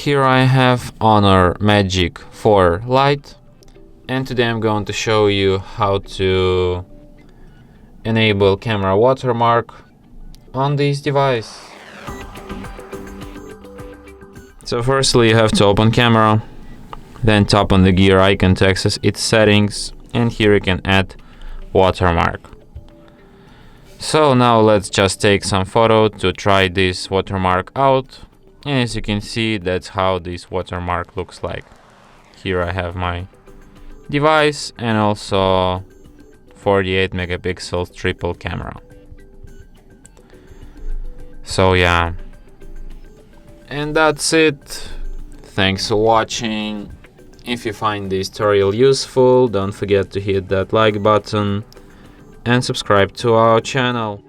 Here I have HONOR Magic4 Lite, and today I'm going to show you how to enable camera watermark on this device. So firstly you have to open camera, then tap on the gear icon to access its settings, and here you can add watermark. So now let's just take some photo to try this watermark out, and as you can see, that's how this watermark looks like. Here I have my device and also 48 megapixel triple camera. So yeah, and that's it. Thanks for watching. If you find this tutorial useful, don't forget to hit that like button and subscribe to our channel.